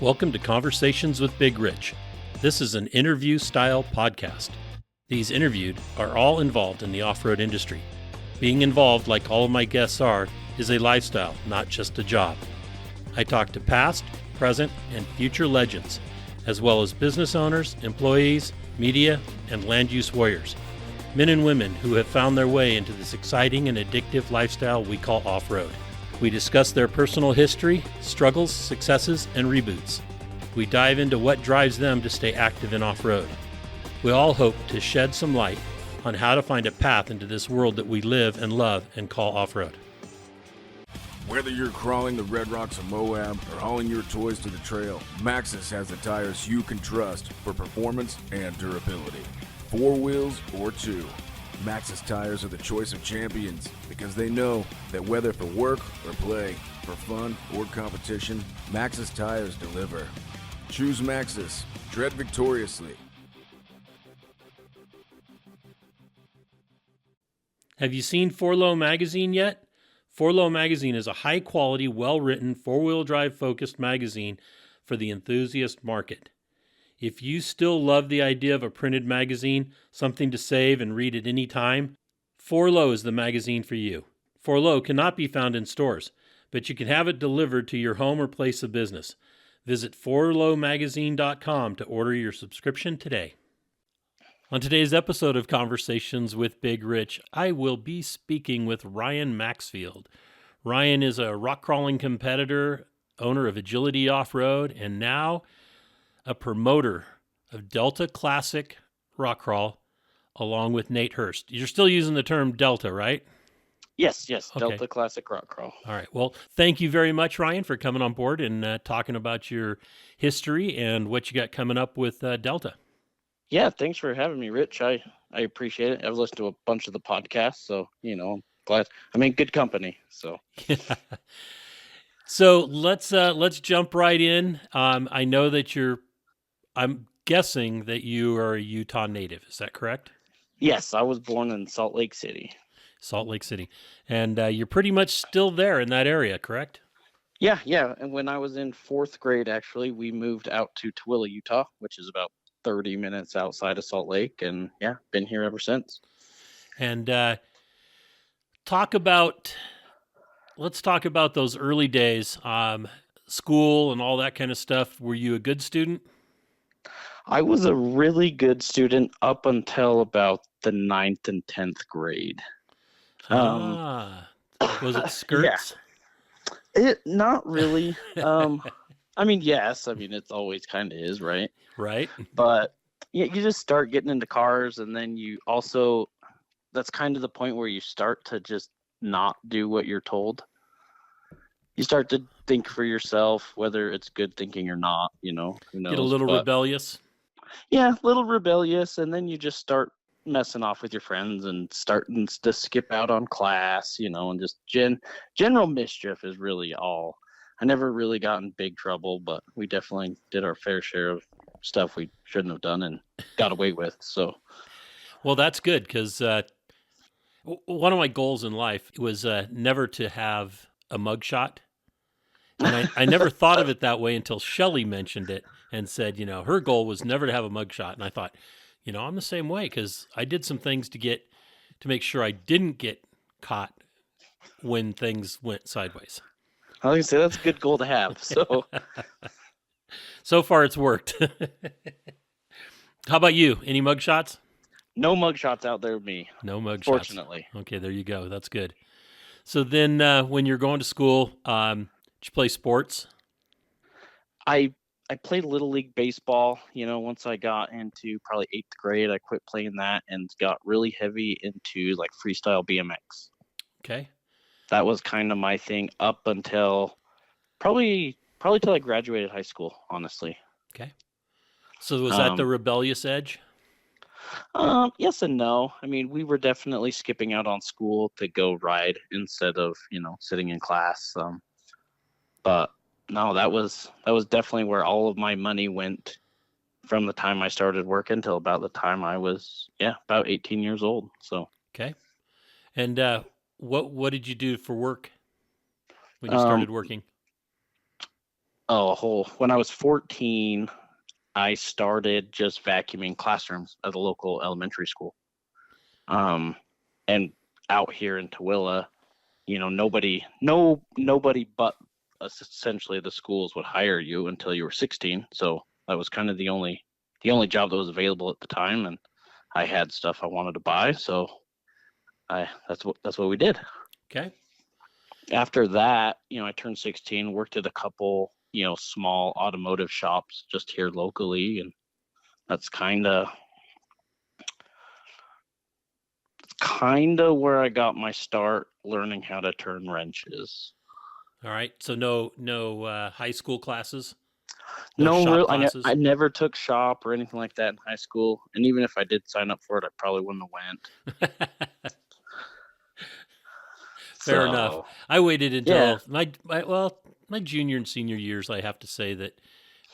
Welcome to Conversations with Big Rich. This is an interview-style podcast. These interviewed are all involved in the off-road industry. Being involved, like all of my guests are, is a lifestyle, not just a job. I talk to past, present, and future legends, as well as business owners, employees, media, and land use warriors. Men and women who have found their way into this exciting and addictive lifestyle we call off-road. We discuss their personal history, struggles, successes, and reboots. We dive into what drives them to stay active in off-road. We all hope to shed some light on how to find a path into this world that we live and love and call off-road. Whether you're crawling the Red Rocks of Moab or hauling your toys to the trail, Maxxis has the tires you can trust for performance and durability. 4 wheels or 2. Maxxis tires are the choice of champions because they know that whether for work or play, for fun or competition, Maxxis tires deliver. Choose Maxxis. Tread victoriously. Have you seen 4Low magazine yet? 4Low magazine is a high-quality, well-written, four-wheel drive-focused magazine for the enthusiast market. If you still love the idea of a printed magazine, something to save and read at any time, 4Low is the magazine for you. 4Low cannot be found in stores, but you can have it delivered to your home or place of business. Visit 4lowmagazine.com to order your subscription today. On today's episode of Conversations with Big Rich, I will be speaking with Ryan Maxfield. Ryan is a rock crawling competitor, owner of Agility Off-Road, and now a promoter of Delta Classic Rock Crawl, along with Nate Hurst. You're still using the term Delta, right? Yes, Okay. Delta Classic Rock Crawl. All right. Well, thank you very much, Ryan, for coming on board and talking about your history and what you got coming up with Delta. Yeah, thanks for having me, Rich. I appreciate it. I've listened to a bunch of the podcasts, so, I'm glad. I'm in good company, so. So let's jump right in. I know that I'm guessing that you are a Utah native. Is that correct? Yes, I was born in Salt Lake City. Salt Lake City. And you're pretty much still there in that area, correct? Yeah. And when I was in 4th grade, actually, we moved out to Tooele, Utah, which is about 30 minutes outside of Salt Lake. And yeah, been here ever since. And let's talk about those early days, school and all that kind of stuff. Were you a good student? I was a really good student up until about the 9th and 10th grade. Was it skirts? Yeah. Not really. Yes. It always kind of is, right? Right. But yeah, you just start getting into cars, and then that's kind of the point where you start to just not do what you're told. You start to think for yourself, whether it's good thinking or not, who knows. Get a little rebellious. Yeah, a little rebellious, and then you just start messing off with your friends and starting to skip out on class, and just general mischief is really all. I never really got in big trouble, but we definitely did our fair share of stuff we shouldn't have done and got away with. So, well, that's good, because one of my goals in life was never to have a mugshot. And I never thought of it that way until Shelley mentioned it and said, her goal was never to have a mugshot. And I thought, I'm the same way, because I did some things to make sure I didn't get caught when things went sideways. I was going to say, that's a good goal to have. So, so far it's worked. How about you? Any mugshots? No mugshots out there with me. No mugshots. Fortunately. Okay, there you go. That's good. So then when you're going to school, did you play sports? I played Little League Baseball. Once I got into probably 8th grade, I quit playing that and got really heavy into like freestyle BMX. Okay. That was kind of my thing up until probably till I graduated high school, honestly. Okay. So was that the rebellious edge? Yes and no. We were definitely skipping out on school to go ride instead of, sitting in class. But no, that was definitely where all of my money went from the time I started working till about the time I was, about 18 years old. So. Okay. And what did you do for work when you started working? When I was 14, I started just vacuuming classrooms at a local elementary school. And out here in Tooele, nobody but essentially the schools would hire you until you were 16. So that was kind of the only job that was available at the time, and I had stuff I wanted to buy, so that's what we did. Okay. After that, I turned 16, worked at a couple, small automotive shops just here locally, and that's kind of where I got my start learning how to turn wrenches. All right. So no high school classes? No, shop real. classes? I never took shop or anything like that in high school, and even if I did sign up for it, I probably wouldn't have went. Fair enough. I waited until yeah. my junior and senior years. I have to say that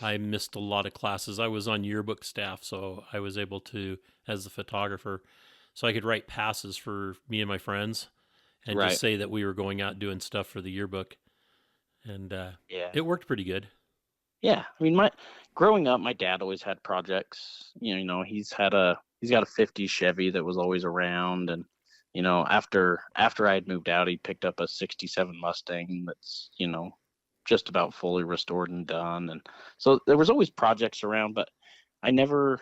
I missed a lot of classes. I was on yearbook staff, so I was able to, as the photographer, so I could write passes for me and my friends and Right. just say that we were going out doing stuff for the yearbook. And it worked pretty good. Yeah. I mean, growing up, my dad always had projects. He's got a 50 Chevy that was always around, and after I had moved out, he picked up a 67 Mustang that's, just about fully restored and done. And so there was always projects around, but I never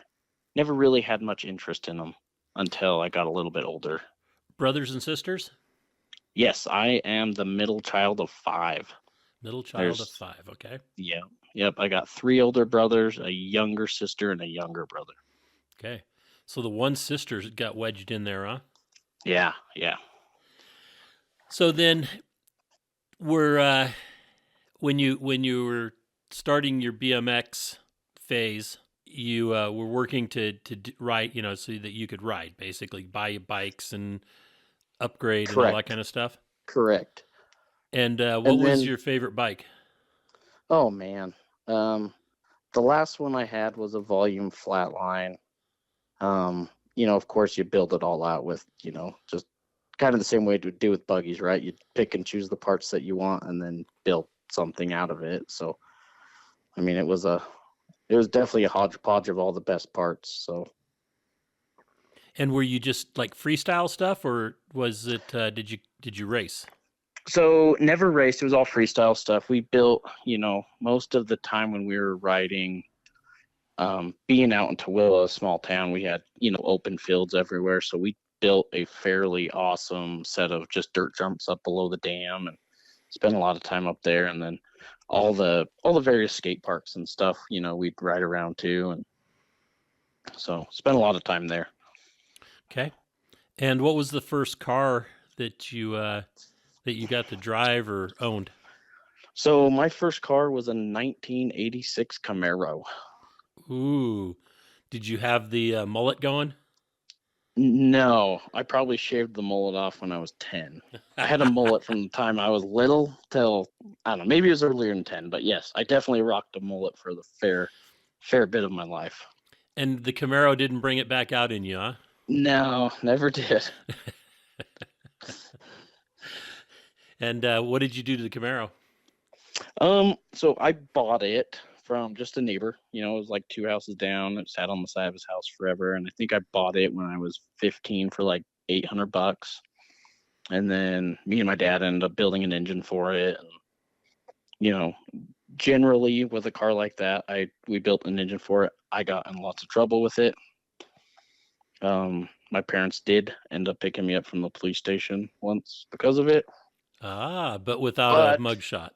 really had much interest in them until I got a little bit older. Brothers and sisters? Yes, I am the middle child of 5. Middle child of 5, okay. Yeah. Yep, I got 3 older brothers, a younger sister, and a younger brother. Okay. So the one sister got wedged in there, huh? Yeah. So then when you were starting your BMX phase, you were working to ride, so that you could ride, basically buy bikes and upgrade. Correct. And all that kind of stuff. Correct. And what was your favorite bike? Oh man, the last one I had was a volume flatline. Of course you build it all out with, just kind of the same way to do with buggies, right? You pick and choose the parts that you want and then build something out of it. So, I mean, it was definitely a hodgepodge of all the best parts. So. And were you just like freestyle stuff, or was it, did you race? So never raced. It was all freestyle stuff. We built, most of the time when we were riding, being out in Tooele, a small town, we had, open fields everywhere. So we built a fairly awesome set of just dirt jumps up below the dam and spent a lot of time up there. And then all the various skate parks and stuff, we'd ride around too. And so spent a lot of time there. Okay. And what was the first car that you got to drive or owned? So my first car was a 1986 Camaro. Ooh. Did you have the mullet going? No, I probably shaved the mullet off when I was 10. I had a mullet from the time I was little till, I don't know, maybe it was earlier than 10, but yes, I definitely rocked a mullet for the fair bit of my life. And the Camaro didn't bring it back out in you, huh? No, never did. And what did you do to the Camaro? So I bought it from just a neighbor. It was like 2 houses down. It sat on the side of his house forever, and I think I bought it when I was 15 for like $800. And then me and my dad ended up building an engine for it. And, generally with a car like that, we built an engine for it. I got in lots of trouble with it. My parents did end up picking me up from the police station once because of it. But without a mugshot.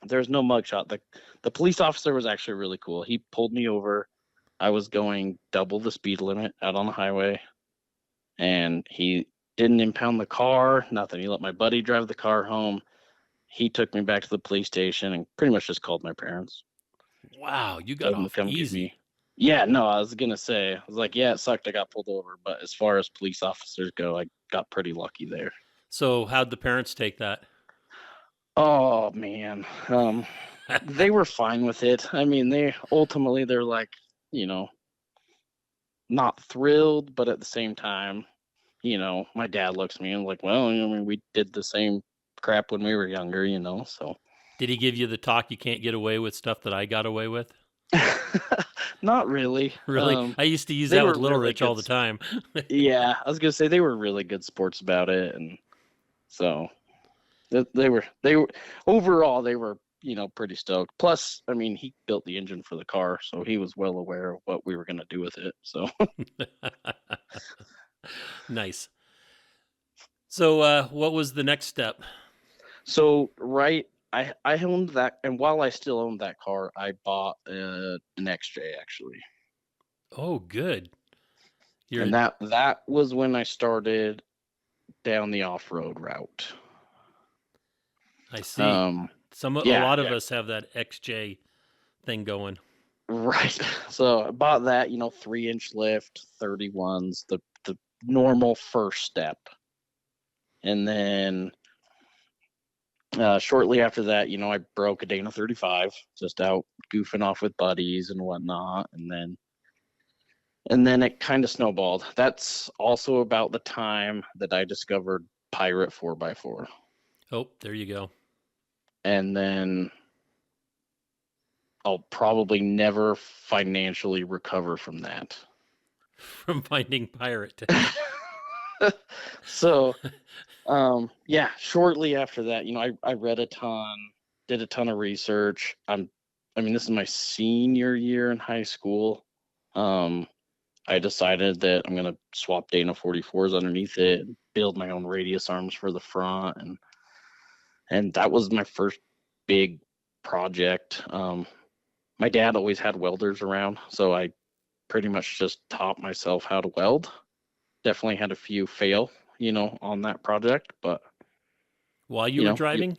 There's no mugshot. The police officer was actually really cool. He pulled me over. I was going double the speed limit out on the highway, and he didn't impound the car, nothing. He let my buddy drive the car home. He took me back to the police station and pretty much just called my parents. Wow, you got off easy. Yeah, no, I was going to say, I was like, yeah, it sucked I got pulled over, but as far as police officers go, I got pretty lucky there. So how'd the parents take that? Oh, man. They were fine with it. I mean, they're like, not thrilled, but at the same time, my dad looks at me and like, well, we did the same crap when we were younger, so. Did he give you the talk you can't get away with stuff that I got away with? Not really. Really? I used to use they that with were Little really Rich all good the time. Yeah, I was gonna say they were really good sports about it, and so they were overall they were pretty stoked. Plus, I mean, he built the engine for the car, so he was well aware of what we were gonna do with it. So Nice. So, what was the next step? right, I owned that, and while I still owned that car, I bought an XJ actually, Oh, good. and that was when I started down the off-road route. I see. A Yeah, lot of us have that XJ thing going. right. So I bought that, 3-inch lift, 31s, the normal first step. And then shortly after that, I broke a Dana 35, just out goofing off with buddies and whatnot. And then it kind of snowballed. That's also about the time that I discovered Pirate 4x4. Oh, there you go. And then I'll probably never financially recover from that. From finding Pirate. So, yeah, shortly after that, I read a ton, did a ton of research. This is my senior year in high school. I decided that I'm going to swap Dana 44s underneath it, build my own radius arms for the front. And that was my first big project. My dad always had welders around, so I pretty much just taught myself how to weld. Definitely had a few fail, on that project, but while you were driving?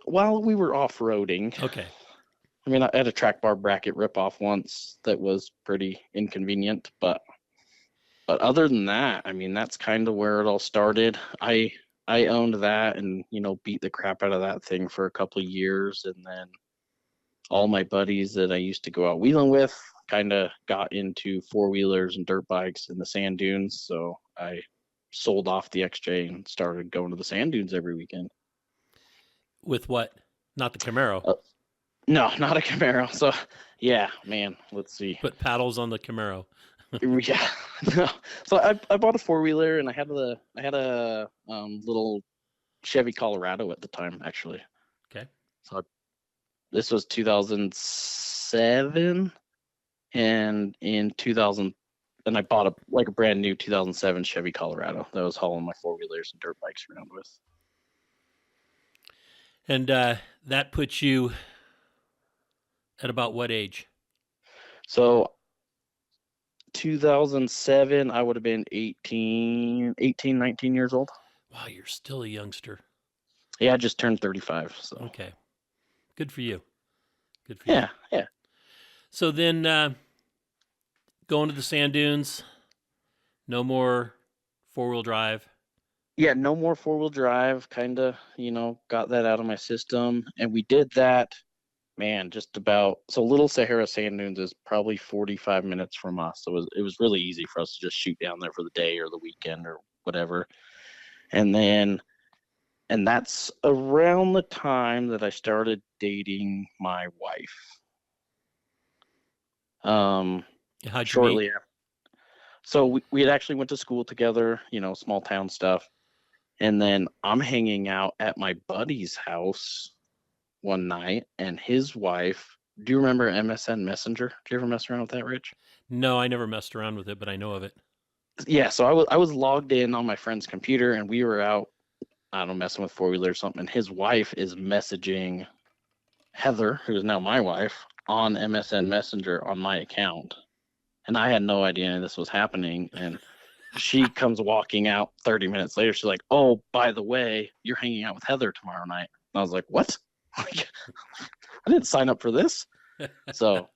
While we were off-roading. Okay. I had a track bar bracket rip-off once that was pretty inconvenient, but other than that, that's kind of where it all started. I owned that and, beat the crap out of that thing for a couple of years, and then all my buddies that I used to go out wheeling with kind of got into four-wheelers and dirt bikes in the sand dunes, so I sold off the XJ and started going to the sand dunes every weekend. With what? Not the Camaro? No, not a Camaro. So, yeah, man, let's see. Put paddles on the Camaro. Yeah, no. So I bought a four-wheeler, and I had a little Chevy Colorado at the time, actually. Okay. So this was 2007, and in 2000, and I bought a brand new 2007 Chevy Colorado that I was hauling my four-wheelers and dirt bikes around with. And that puts you at about what age? So 2007, I would have been 18, 19 years old. Wow, you're still a youngster. Yeah, I just turned 35. So okay, good for you. Good for you. Yeah. So then, going to the sand dunes. No more four-wheel drive. Yeah, no more four-wheel drive. Kind of, got that out of my system, and we did that. Man, just about. So Little Sahara Sand Dunes is probably 45 minutes from us. So it was really easy for us to just shoot down there for the day or the weekend or whatever. And that's around the time that I started dating my wife. How'd you shortly meet? after. So we had actually went to school together, small town stuff. And then I'm hanging out at my buddy's house one night, and his wife. Do you remember MSN Messenger? Did you ever mess around with that, Rich? No, I never messed around with it, but I know of it. Yeah, so I was logged in on my friend's computer, and we were out, I don't know, messing with four-wheelers or something, and his wife is messaging Heather, who is now my wife, on MSN Messenger on my account. And I had no idea this was happening, and she comes walking out 30 minutes later. She's like, "Oh, by the way, you're hanging out with Heather tomorrow night." And I was like, "What? I didn't sign up for this." So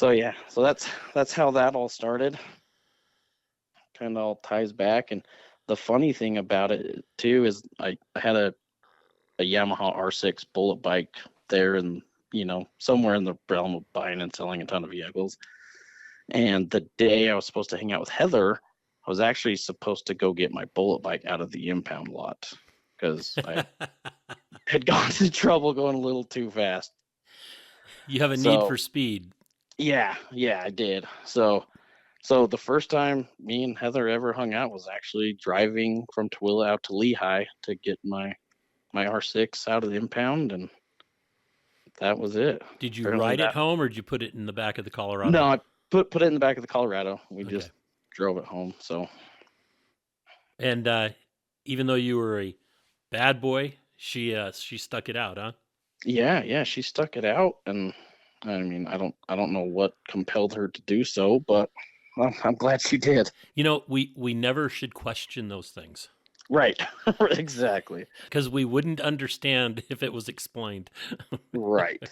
yeah, so that's how that all started. Kind of all ties back. And the funny thing about it too is I had a Yamaha R6 bullet bike there, and somewhere in the realm of buying and selling a ton of vehicles. And the day I was supposed to hang out with Heather, I was actually supposed to go get my bullet bike out of the impound lot. because I had gone into trouble going a little too fast. You have a need So for speed. yeah, I did. So the first time me and Heather ever hung out was actually driving from Tooele out to Lehigh to get my R6 out of the impound, and that was it. Did you Apparently ride it that home, or did you put it in the back of the Colorado? no, I put it in the back of the Colorado. We Okay. just drove it home. So And even though you were a bad boy, she stuck it out, huh? yeah, she stuck it out, and I mean, I don't know what compelled her to do so, but I'm glad she did. You know, we never should question those things Right, exactly. because we wouldn't understand if it was explained. Right.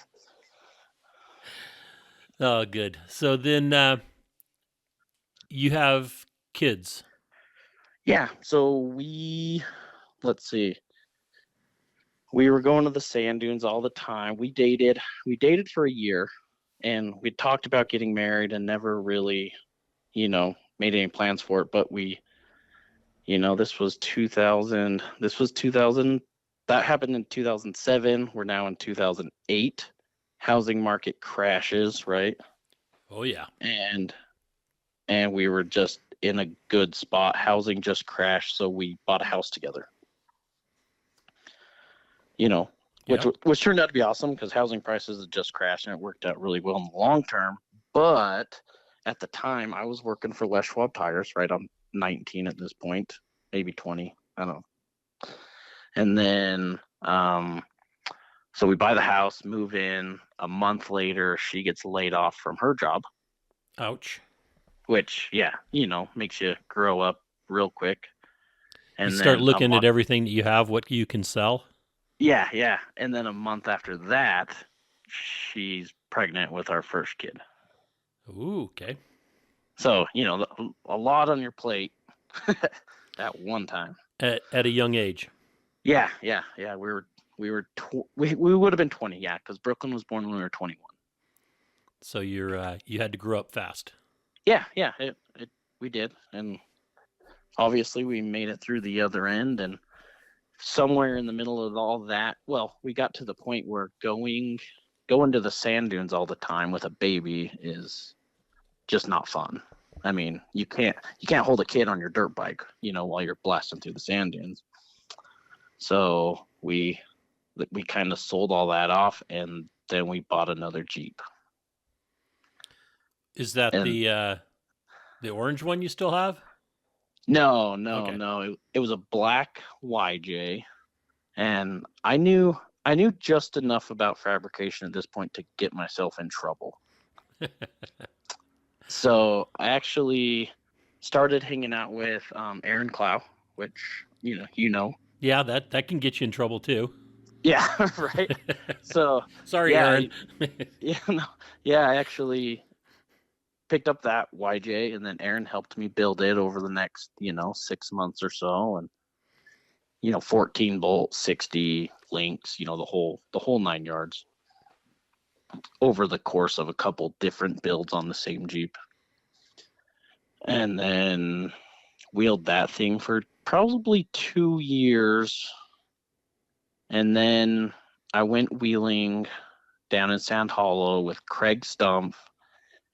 Oh, good. So then you have kids. Yeah. So let's see. We were going to the sand dunes all the time. We dated for a year, and we talked about getting married and never really, made any plans for it. But this was 2000. That happened in 2007. We're now in 2008. Housing market crashes, right? Oh yeah. And we were just in a good spot. Housing just crashed, so we bought a house together. Which turned out to be awesome because housing prices had just crashed and it worked out really well in the long term. But at the time, I was working for Les Schwab Tires, right? I'm 19 at this point, maybe 20. I don't know. And then, so we buy the house, move in. A month later, she gets laid off from her job. Ouch. Which, makes you grow up real quick. And you start looking at everything that you have, what you can sell. Yeah. And then a month after that, she's pregnant with our first kid. Ooh, okay. So, a lot on your plate at one time. At a young age. Yeah. We would have been 20, yeah, because Brooklyn was born when we were 21. So you had to grow up fast. Yeah, we did, and obviously we made it through the other end, and somewhere in the middle of all that, well, we got to the point where going to the sand dunes all the time with a baby is just not fun. I mean, you can't hold a kid on your dirt bike, while you're blasting through the sand dunes. So we kind of sold all that off, and then we bought another Jeep. Is that the orange one you still have? No. Okay. No. It was a black YJ, and I knew just enough about fabrication at this point to get myself in trouble. So I actually started hanging out with Aaron Clow, which you know. Yeah, that can get you in trouble too. Yeah, right. So sorry, Aaron. I actually picked up that YJ, and then Aaron helped me build it over the next 6 months or so, and 14 bolts, 60 links, the whole 9 yards over the course of a couple different builds on the same Jeep. And then wheeled that thing for probably 2 years. And then I went wheeling down in Sand Hollow with Craig Stumpf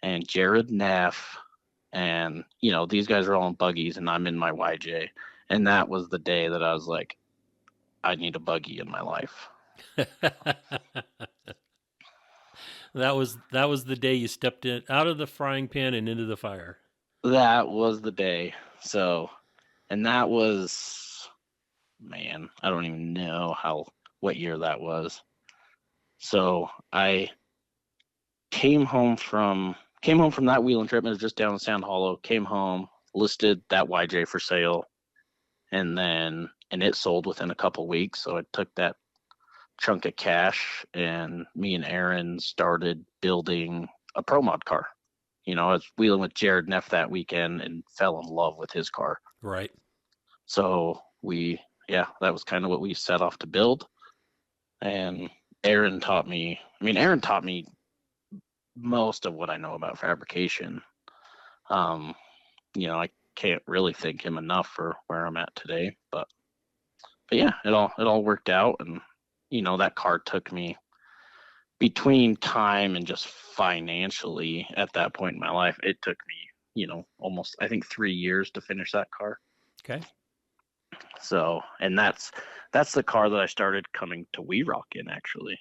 and Jared Neff. And, these guys are all in buggies and I'm in my YJ. And that was the day that I was like, I need a buggy in my life. That was the day you stepped out of the frying pan and into the fire. That was the day. So, and that was, man, I don't even know what year that was. So I came home from that wheeling trip. It was just down in Sand Hollow. Came home, listed that YJ for sale, and it sold within a couple weeks. So I took that chunk of cash, and me and Aaron started building a pro mod car. I was wheeling with Jared Neff that weekend and fell in love with his car. Right. So that was kind of what we set off to build. And Aaron taught me most of what I know about fabrication. I can't really thank him enough for where I'm at today, but yeah, it all worked out, and that car took me between time and just financially at that point in my life. It took me almost I think 3 years to finish that car. Okay. So, and that's the car that I started coming to We Rock in, actually.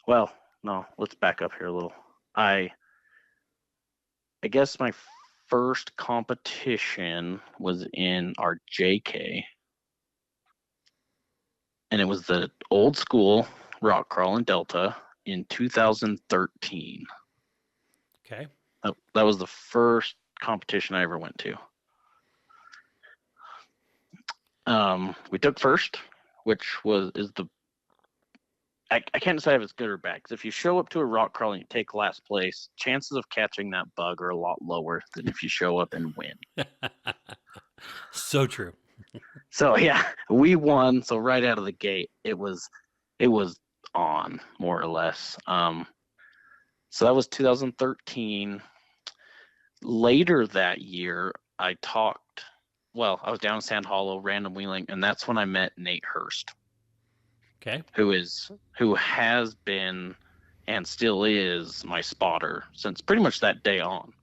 Well, no, let's back up here a little. I guess my first competition was in our JK, and it was the old school rock crawling Delta in 2013. Okay. That was the first competition I ever went to. We took first, which is the I can't decide if it's good or bad, because if you show up to a rock crawl and you take last place, chances of catching that bug are a lot lower than if you show up and win. So true. So yeah, we won. So right out of the gate, it was on, more or less. So that was 2013. Later that year, I was down in Sand Hollow, random wheeling, and that's when I met Nate Hurst. Okay. Who has been and still is my spotter since pretty much that day on.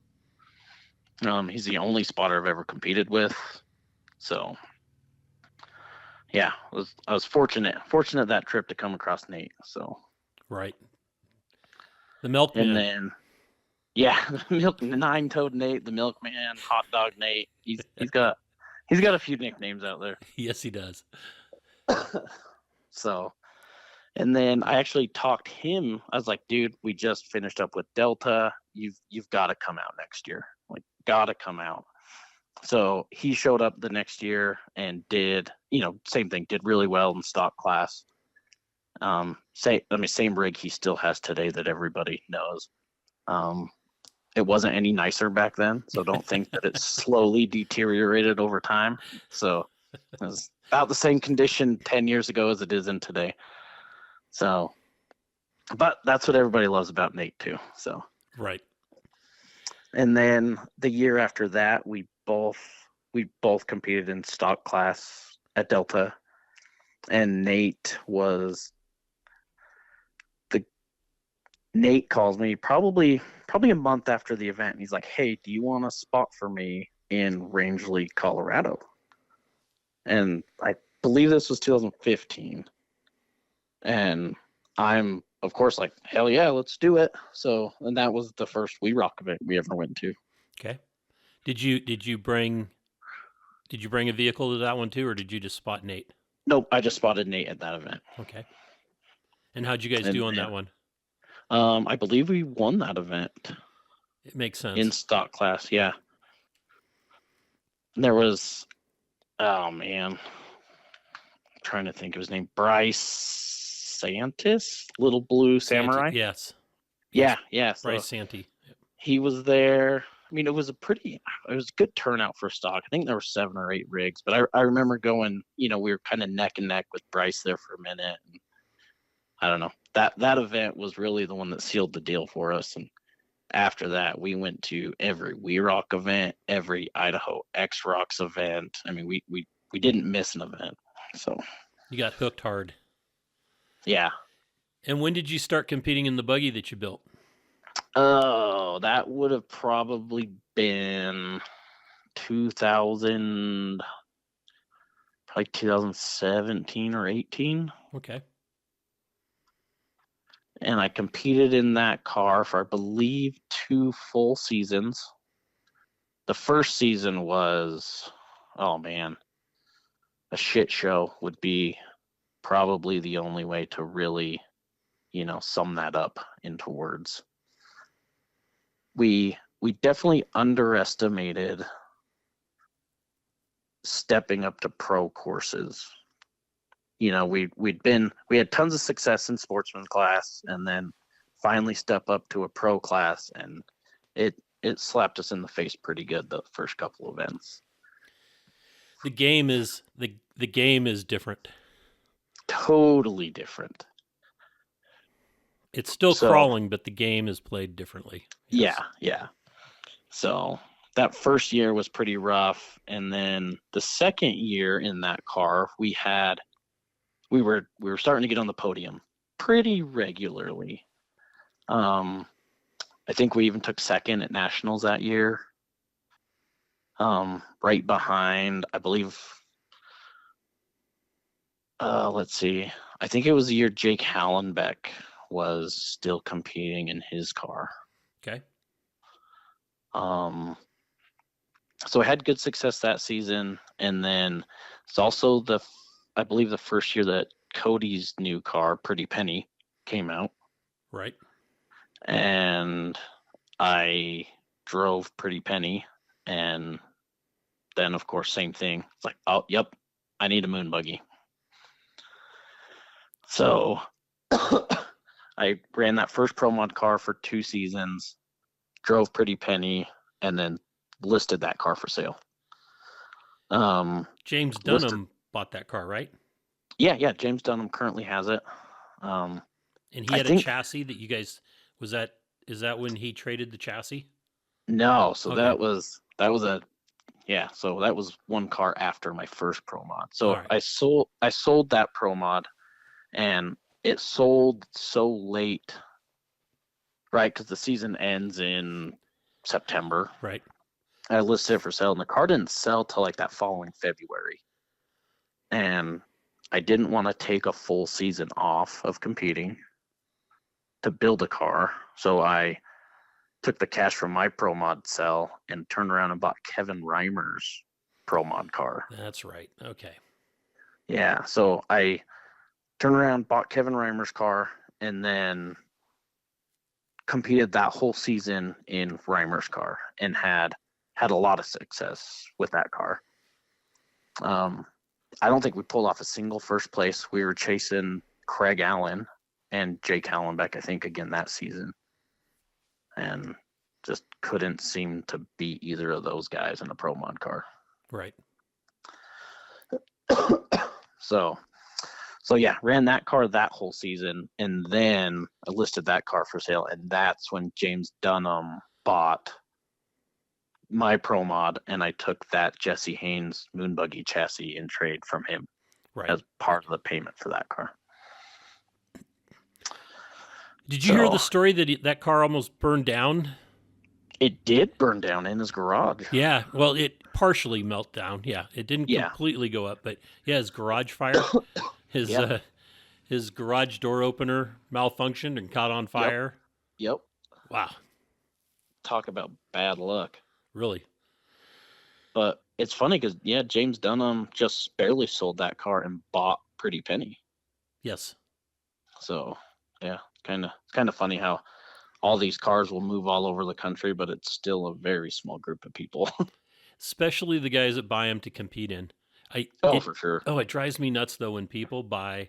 He's the only spotter I've ever competed with. So yeah, I was fortunate that trip to come across Nate. So right. The milkman. And then yeah, the 9-toed Nate, the milkman, hot dog Nate. He's got a few nicknames out there. Yes, he does. So, and then I actually talked him. I was like, dude, we just finished up with Delta. You've got to come out next year. Like, got to come out. So he showed up the next year and did, same thing, did really well in stock class. Same rig he still has today that everybody knows. It wasn't any nicer back then, so don't think that it slowly deteriorated over time. So it was about the same condition 10 years ago as it is in today. So, but that's what everybody loves about Nate too. So, right. And then the year after that, we both competed in stock class at Delta, and Nate calls me probably a month after the event, and he's like, "Hey, do you want a spot for me in Rangeley, Colorado?" And I believe this was 2015. And I'm, of course, like, hell yeah, let's do it. So, and that was the first We Rock event we ever went to. Okay. Did you bring a vehicle to that one too, or did you just spot Nate? Nope, I just spotted Nate at that event. Okay. And how'd you guys do on that one? I believe we won that event. It makes sense. In stock class, yeah. There was, oh man, I'm trying to think of his name. Bryce Santis, Little Blue Samurai. Yes. Yeah. So Bryce Santee. he was there. I mean, it was a good turnout for stock. I think there were 7 or 8 rigs, but I remember going, we were kind of neck and neck with Bryce there for a minute. And I don't know. That event was really the one that sealed the deal for us. And after that, we went to every We Rock event, every Idaho X Rocks event. I mean, we didn't miss an event. So you got hooked hard. Yeah. And when did you start competing in the buggy that you built? Oh, that would have probably been 2017 or 18. Okay. And I competed in that car for, I believe, 2 full seasons. The first season was, oh man, a shit show would be probably the only way to really, sum that up into words. We definitely underestimated stepping up to pro courses. We had tons of success in sportsman class, and then finally step up to a pro class, and it slapped us in the face pretty good the first couple events. The game is different. Totally different. It's still crawling, but the game is played differently. Yes. Yeah. So that first year was pretty rough, and then the second year in that car, we were starting to get on the podium pretty regularly. I think we even took second at nationals that year. Right behind, I believe. Let's see. I think it was the year Jake Hallenbeck was still competing in his car. Okay. So I had good success that season, and then it's also I believe the first year that Cody's new car, Pretty Penny, came out. Right. And I drove Pretty Penny, and then of course same thing. It's like, oh, yep, I need a moon buggy. So I ran that first Pro Mod car for 2 seasons, drove Pretty Penny, and then listed that car for sale. James Dunham bought that car, right? Yeah. James Dunham currently has it. And he had a chassis that you guys is that when he traded the chassis? No, so Okay. that was so that was one car after my first Pro Mod. So right. I sold that Pro Mod, and it sold so late, right? Because the season ends in September. Right. I listed it for sale, and the car didn't sell till like that following February. And I didn't want to take a full season off of competing to build a car, so I took the cash from my Pro Mod sell and turned around and bought Kevin Reimer's Pro Mod car. That's right. Okay. Yeah, so I turned around, bought Kevin Reimer's car, and then competed that whole season in Reimer's car and had a lot of success with that car. I don't think we pulled off a single first place. We were chasing Craig Allen and Jake Hallenbeck, I think, again that season. And just couldn't seem to beat either of those guys in a Pro Mod car. Right. So yeah, ran that car that whole season, and then I listed that car for sale, and that's when James Dunham bought my Pro Mod, and I took that Jesse Haynes moon buggy chassis in trade from him as part of the payment for that car. Did you hear the story that that car almost burned down? It did burn down in his garage. Yeah, well, it partially melted down. Yeah, it didn't completely go up, but yeah, his garage fire, his garage door opener malfunctioned and caught on fire. Yep. Wow. Talk about bad luck. Really. But it's funny because James Dunham just barely sold that car and bought Pretty Penny. Yes. So yeah, it's kind of funny how all these cars will move all over the country, but it's still a very small group of people. Especially the guys that buy them to compete in. For sure. Oh, it drives me nuts though when people buy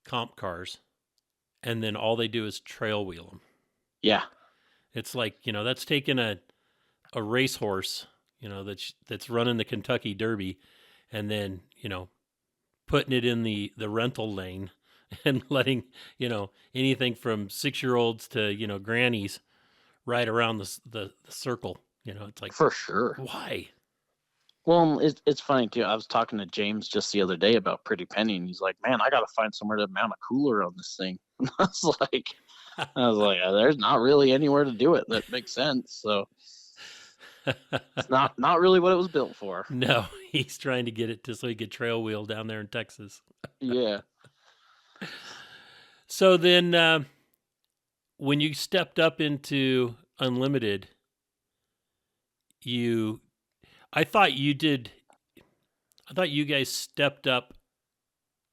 comp cars and then all they do is trail wheel them. Yeah. It's like, that's taking a racehorse, that's running the Kentucky Derby and then, putting it in the rental lane and letting, anything from 6-year-olds to, grannies ride around the circle. It's like, for sure. Why? Well, it's funny too. I was talking to James just the other day about Pretty Penny, and he's like, "Man, I got to find somewhere to mount a cooler on this thing." I was like, "There's not really anywhere to do it that makes sense." So it's not really what it was built for. No, he's trying to get it so he could trail wheel down there in Texas. Yeah. So then, when you stepped up into Unlimited, I thought you guys stepped up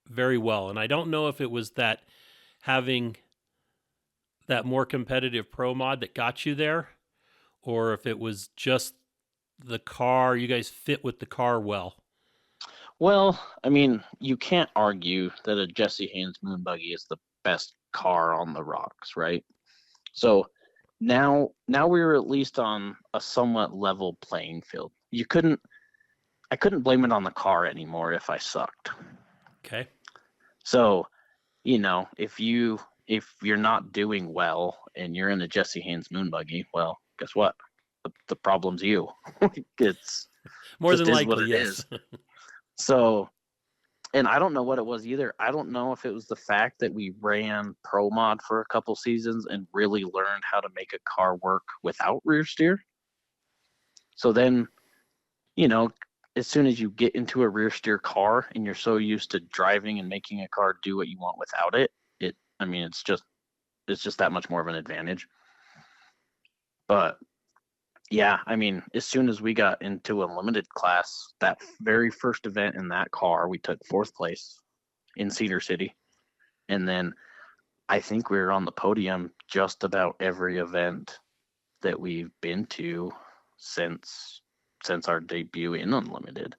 very well. And I don't know if it was that having that more competitive Pro Mod that got you there, or if it was just the car, you guys fit with the car well. Well, I mean, you can't argue that a Jesse Haynes moon buggy is the best car on the rocks, right? So now we were at least on a somewhat level playing field. I couldn't blame it on the car anymore if I sucked. Okay. So, if you're not doing well and you're in a Jesse Haynes moon buggy, well, guess what? the problem's you. It's More just than is what likely, it yes. is. So, and I don't know what it was either. I don't know if it was the fact that we ran Pro Mod for a couple seasons and really learned how to make a car work without rear steer. So then, as soon as you get into a rear steer car and you're so used to driving and making a car do what you want without it, it's just that much more of an advantage. But yeah, as soon as we got into Unlimited class, that very first event in that car, we took 4th place in Cedar City. And then I think we were on the podium just about every event that we've been to since our debut in Unlimited.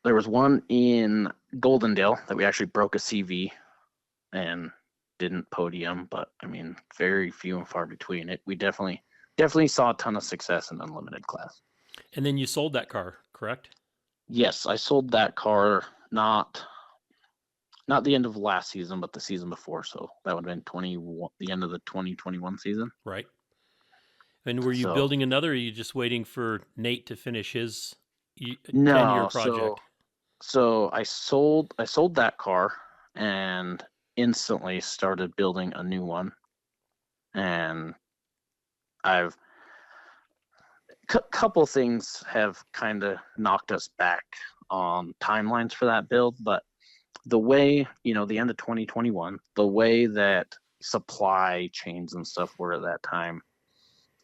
There was one in Goldendale that we actually broke a CV and didn't podium, but very few and far between. We definitely saw a ton of success in Unlimited class. And then you sold that car, correct? Yes, I sold that car not the end of last season, but the season before. So that would have been the end of the 2021 season. Right. And were you building another, or are you just waiting for Nate to finish his 10-year project? So I sold that car and instantly started building a new one. And couple things have kind of knocked us back on timelines for that build, but the way, the end of 2021, the way that supply chains and stuff were at that time,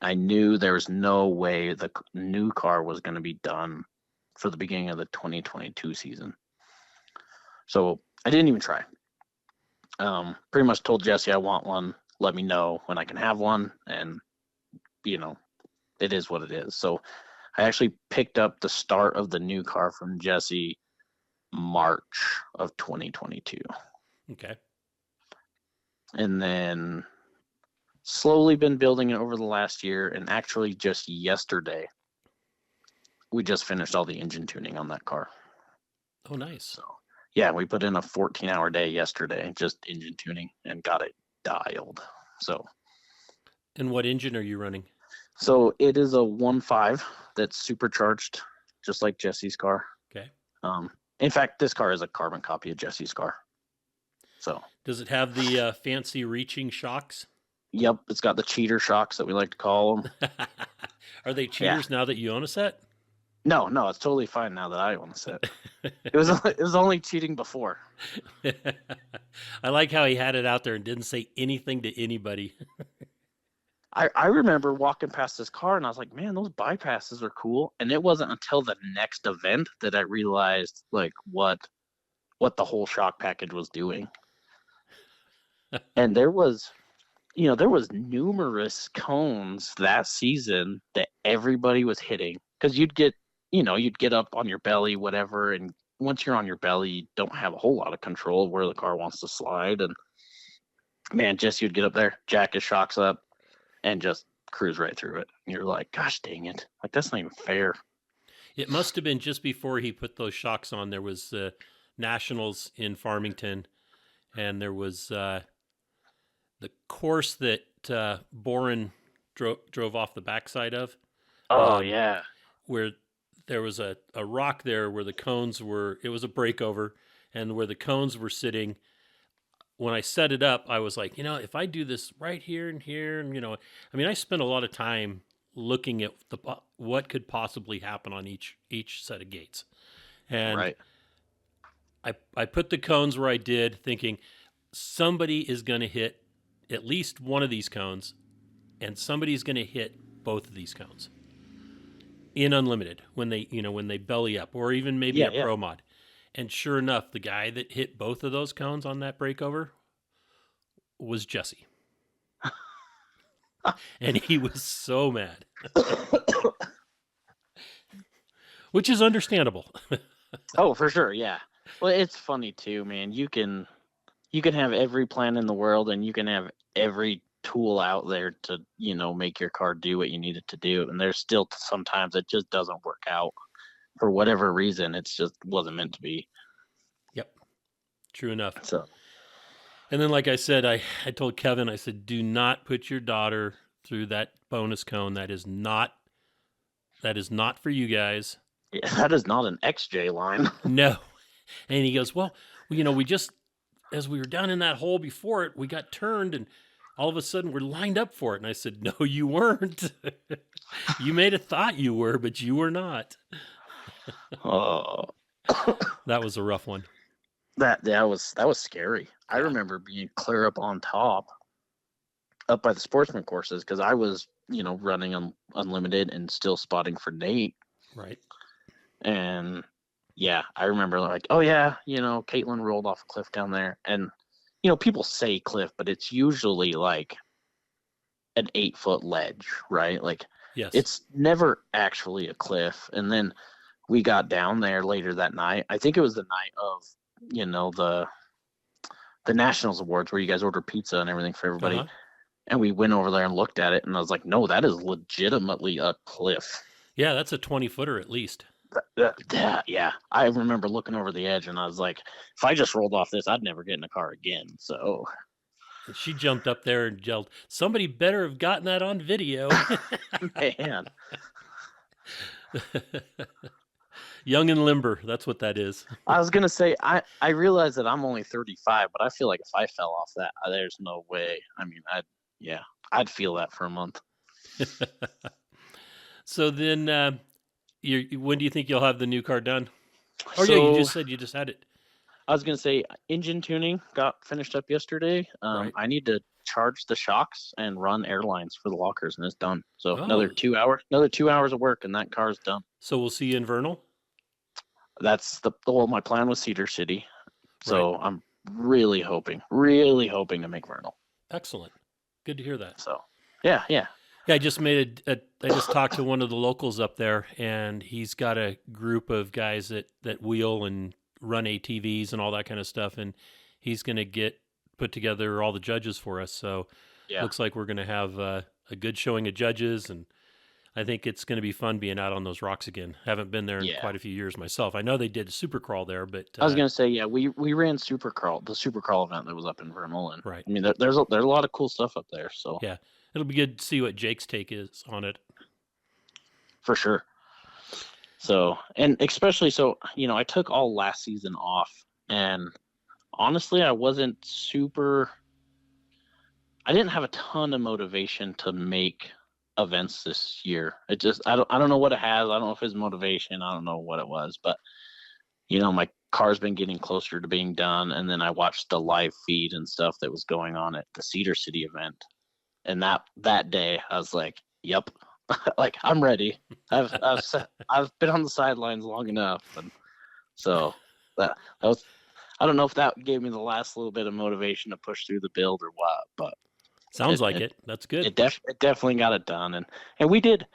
I knew there was no way the new car was going to be done for the beginning of the 2022 season. So I didn't even try. Pretty much told Jesse I want one. Let me know when I can have one. And, it is what it is. So I actually picked up the start of the new car from Jesse March of 2022. Okay. And then slowly been building it over the last year. And actually just yesterday, we just finished all the engine tuning on that car. Oh, nice. So yeah, we put in a 14-hour day yesterday, just engine tuning, and got it dialed. So. And what engine are you running? So it is a 1.5 that's supercharged, just like Jesse's car. Okay. In fact, this car is a carbon copy of Jesse's car. So. Does it have the fancy reaching shocks? Yep, it's got the cheater shocks that we like to call them. Are they cheaters now that you own a set? No, it's totally fine now that I own a set. It was only cheating before. I like how he had it out there and didn't say anything to anybody. I remember walking past this car and I was like, man, those bypasses are cool. And it wasn't until the next event that I realized what the whole shock package was doing. And there was numerous cones that season that everybody was hitting, because you'd get up on your belly, whatever. And once you're on your belly, you don't have a whole lot of control of where the car wants to slide. And man, Jesse would get up there, jack his shocks up, and just cruise right through it. And you're like, gosh dang it. That's not even fair. It must have been just before he put those shocks on. There was Nationals in Farmington, and there was the course that Boren drove off the backside of. Oh, yeah. Where there was a rock there where the cones were, it was a breakover, and where the cones were sitting. When I set it up, I was like, if I do this right here and here, and I spent a lot of time looking at what could possibly happen on each set of gates, and right. I put the cones where I did, thinking somebody is going to hit at least one of these cones, and somebody's going to hit both of these cones in Unlimited when they belly up, or even maybe a Pro Mod. And sure enough, the guy that hit both of those cones on that breakover was Jesse. And he was so mad. Which is understandable. Oh, for sure, yeah. Well, it's funny too, man. You can have every plan in the world, and you can have every tool out there to, make your car do what you need it to do. And there's still sometimes it just doesn't work out. For whatever reason, it's just wasn't meant to be. Yep. True enough. So, And then, like I said, I told Kevin, I said, do not put your daughter through that bonus cone. That is not for you guys. Yeah, that is not an XJ line. No. And he goes, well, we just, as we were down in that hole before it, we got turned and all of a sudden we're lined up for it. And I said, no, you weren't. You made it thought you were, but you were not. Oh, That was a rough one. that was scary. I remember being clear up on top, up by the sportsman courses, because I was, running unlimited and still spotting for Nate. Right. And yeah, I remember like, oh yeah, Caitlin rolled off a cliff down there. And, people say cliff, but it's usually like an 8-foot ledge, right? Like, Yes. it's never actually a cliff. And then we got down there later that night. I think it was the night of, the Nationals Awards where you guys order pizza and everything for everybody. Uh-huh. And we went over there and looked at it, and I was like, no, that is legitimately a cliff. Yeah, that's a 20-footer at least. Yeah. I remember looking over the edge, and I was like, if I just rolled off this, I'd never get in a car again. So She jumped up there and yelled, somebody better have gotten that on video. man, Young and limber. That's what that is. I was gonna say, I realize that I'm only 35, but I feel like if I fell off that, there's no way. I mean, I'd feel that for a month. So then, when do you think you'll have the new car done? Oh, yeah, So- you just said you just had it. I was gonna say engine tuning got finished up yesterday. Right. I need to charge the shocks and run airlines for the lockers, and it's done. So Oh. another 2 hours of work, and that car's done. So we'll see you in Vernal? That's my plan was Cedar City. So I'm really hoping to make Vernal. Excellent. Good to hear that. So yeah. Yeah, I just I just talked to one of the locals up there, and he's got a group of guys that wheel and run ATVs and all that kind of stuff, and he's going to put together all the judges for us. So Yeah. looks like we're going to have a good showing of judges, and I think it's going to be fun being out on those rocks again. Haven't been there in Yeah. quite a few years myself. I know they did super crawl there, but I was gonna say, yeah, we ran the super crawl event that was up in Vernal, and Right. I mean, there's a lot of cool stuff up there. So Yeah. It'll be good to see what Jake's take is on it. for sure. So, and especially so, I took all last season off, and honestly, I didn't have a ton of motivation to make events this year. I don't know what it has. I don't know if it's motivation. I don't know what it was, but my car's been getting closer to being done. And then I watched the live feed and stuff that was going on at the Cedar City event. And that day I was like, yep, like I'm ready. I've been on the sidelines long enough. And so that was, I don't know if that gave me the last little bit of motivation to push through the build or what, but Sounds like it. That's good. it definitely got it done. And we did,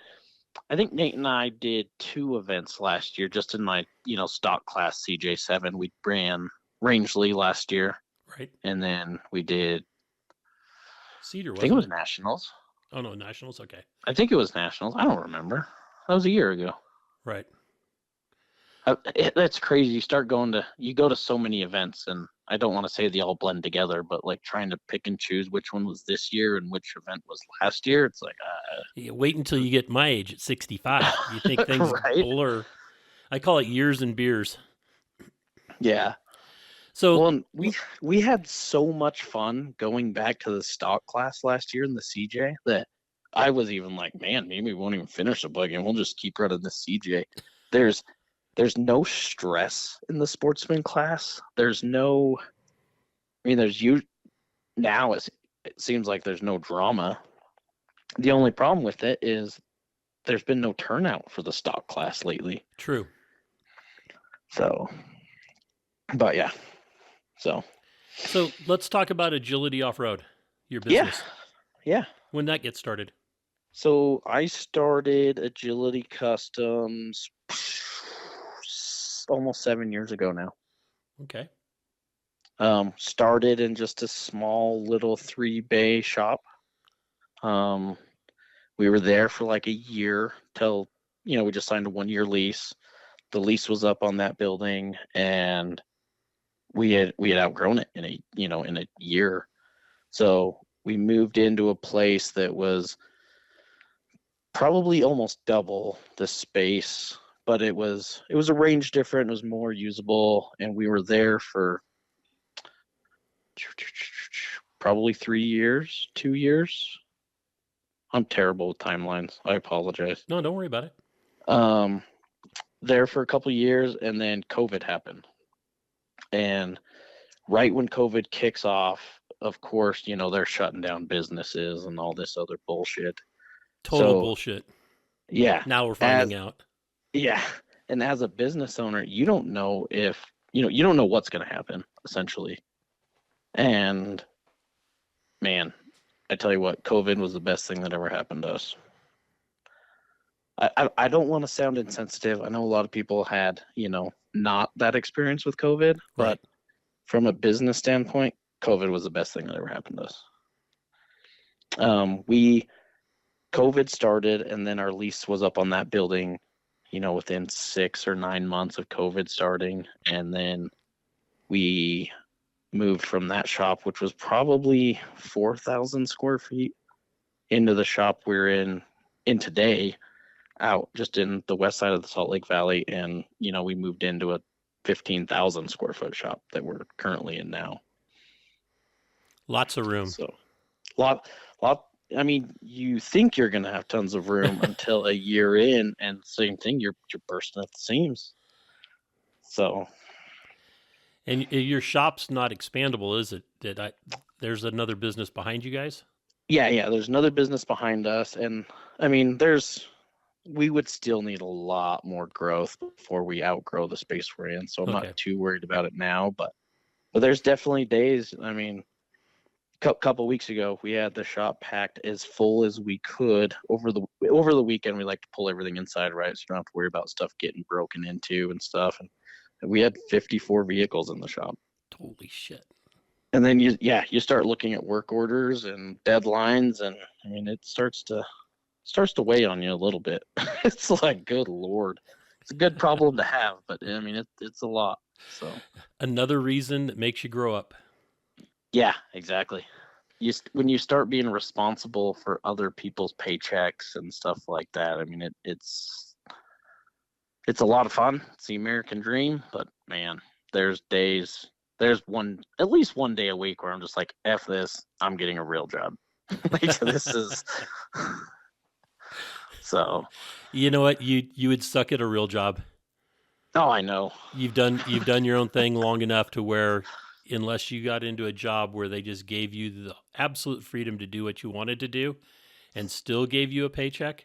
I think Nate and I did 2 events last year, just in my, stock class CJ7. We ran Rangeley last year, Right. and then we did, Cedar, I wasn't think it was it? Nationals. Oh, no, Nationals? Okay. I think it was Nationals. I don't remember. That was a year ago. Right. That's crazy. You go to so many events, and I don't want to say they all blend together, but like trying to pick and choose which one was this year and which event was last year. It's like, You wait until you get my age at 65. You think things Right. blur. I call it years and beers. yeah. So, Well, and we had so much fun going back to the stock class last year in the CJ that I was even like, man, maybe we won't even finish the buggy and we'll just keep running the CJ. There's no stress in the sportsman class. There's no, I mean, now it seems like there's no drama. The only problem with it is there's been no turnout for the stock class lately. true. So, but yeah. So let's talk about agility off-road, your Yeah. business. yeah. When that gets started. So I started Agility Customs almost 7 years ago now. Okay. Started in just a small little 3-bay shop. We were there for like a year till, we just signed a 1-year lease. The lease was up on that building, and we had outgrown it in a year. So we moved into a place that was probably almost double the space, but it was arranged different. It was more usable, and we were there for probably 3 years, 2 years. I'm terrible with timelines. I apologize. No, don't worry about it. There for a couple of years, and then COVID happened. And right when COVID kicks off, of course, they're shutting down businesses and all this other bullshit. Total bullshit. Yeah. Now we're finding out. Yeah. And as a business owner, you don't know if, you don't know what's going to happen, essentially. And man, I tell you what, COVID was the best thing that ever happened to us. I don't want to sound insensitive. I know a lot of people had, not that experience with COVID, but from a business standpoint, COVID was the best thing that ever happened to us. COVID started, and then our lease was up on that building, within 6 or 9 months of COVID starting. And then we moved from that shop, which was probably 4,000 square feet, into the shop we're in today, out just in the west side of the Salt Lake Valley. And, we moved into a 15,000 square foot shop that we're currently in now. Lots of room. So lot. I mean, you think you're going to have tons of room until a year in, and same thing, you're bursting at the seams. So. And your shop's not expandable, is it? There's another business behind you guys? Yeah. There's another business behind us. And I mean, we would still need a lot more growth before we outgrow the space we're in. So I'm not too worried about it now, but there's definitely days. I mean, a couple weeks ago, we had the shop packed as full as we could over the weekend. We like to pull everything inside, right? So you don't have to worry about stuff getting broken into and stuff. And we had 54 vehicles in the shop. Holy shit. And then you start looking at work orders and deadlines, and I mean, it starts to weigh on you a little bit. It's like, good Lord. It's a good problem to have, but I mean, it's a lot. So another reason that makes you grow up. Yeah, exactly. When you start being responsible for other people's paychecks and stuff like that, I mean, it's a lot of fun. It's the American dream, but man, there's at least one day a week where I'm just like, F this, I'm getting a real job. Like, this is so. You know what? You would suck at a real job. Oh, I know. You've done your own thing long enough to where, unless you got into a job where they just gave you the absolute freedom to do what you wanted to do and still gave you a paycheck,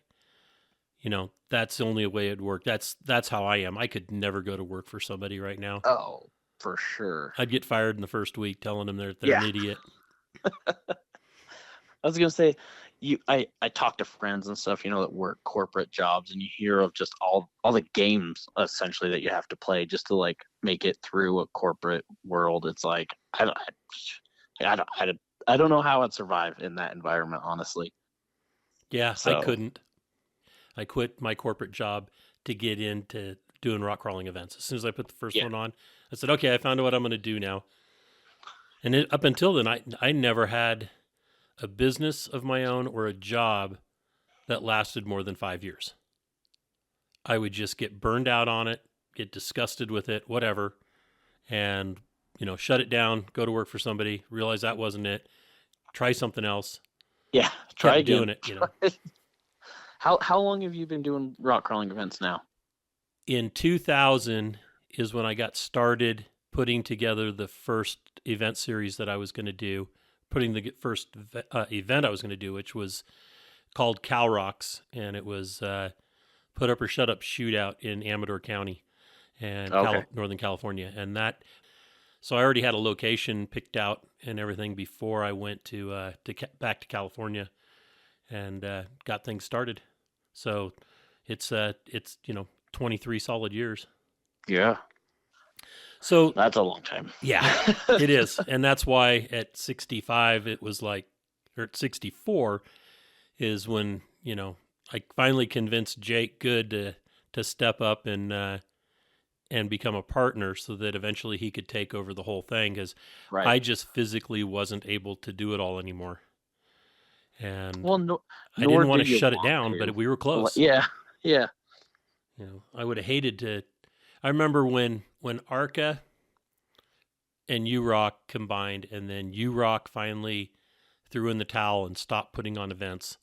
that's the only way it'd work. That's how I am. I could never go to work for somebody right now. Oh, for sure. I'd get fired in the first week telling them they're an idiot. I was going to say, I talk to friends and stuff, that work corporate jobs, and you hear of just all the games essentially that you have to play just to like make it through a corporate world. It's like, I don't know how I'd survive in that environment, honestly. Yeah, so. I couldn't. I quit my corporate job to get into doing rock crawling events. As soon as I put the first one on, I said, okay, I found out what I'm going to do now. And up until then, I never had a business of my own or a job that lasted more than 5 years. I would just get burned out on it, get disgusted with it, whatever, and shut it down, go to work for somebody, realize that wasn't it, try something else. Yeah, try again. Doing it. How long have you been doing rock crawling events now? In 2000 is when I got started putting together the first event series that I was going to do. Putting the first event I was going to do, which was called Cal Rocks, and it was Put Up or Shut Up Shootout in Amador County and Northern California. And so I already had a location picked out and everything before I went back to California and got things started. So it's 23 solid years. Yeah. So that's a long time. Yeah, it is. And that's why at 65, it was like, or at 64 is when, I finally convinced Jake Good to step up and and become a partner so that eventually he could take over the whole thing, because Right. I just physically wasn't able to do it all anymore. And Well, no, I nor didn't want did to you shut it want down, to. but we were close. Yeah, yeah. You know, I would have hated to. I remember when Arca and U-Rock combined, and then U-Rock finally threw in the towel and stopped putting on events.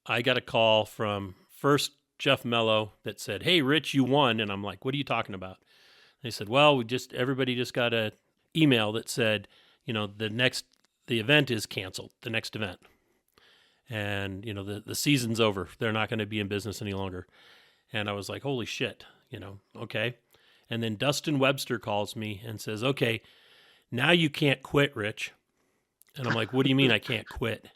I got a call from first Jeff Mello that said, "Hey, Rich, you won." And I'm like, "What are you talking about?" They said, "Well, everybody just got a email that said, you know, the event is canceled, the next event. And, you know, the season's over. They're not going to be in business any longer." And I was like, "Holy shit," you know, okay. And then Dustin Webster calls me and says, "Okay, now you can't quit, Rich." And I'm like, "What do you mean I can't quit?"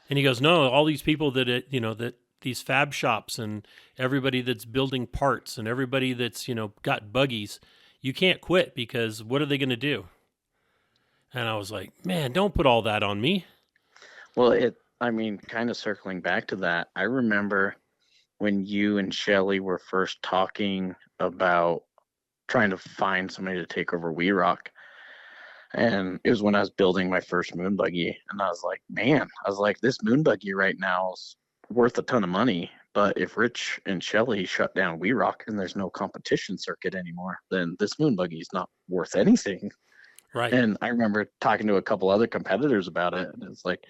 And he goes, "No, all these people that these fab shops and everybody that's building parts and everybody that's, you know, got buggies, you can't quit, because what are they going to do?" And I was like, "Man, don't put all that on me." Well, kind of circling back to that, I remember when you and Shelly were first talking about trying to find somebody to take over We Rock. And it was when I was building my first moon buggy. And I was like, man, this moon buggy right now is worth a ton of money. But if Rich and Shelly shut down We Rock and there's no competition circuit anymore, then this moon buggy is not worth anything. Right. And I remember talking to a couple other competitors about it. And it's like,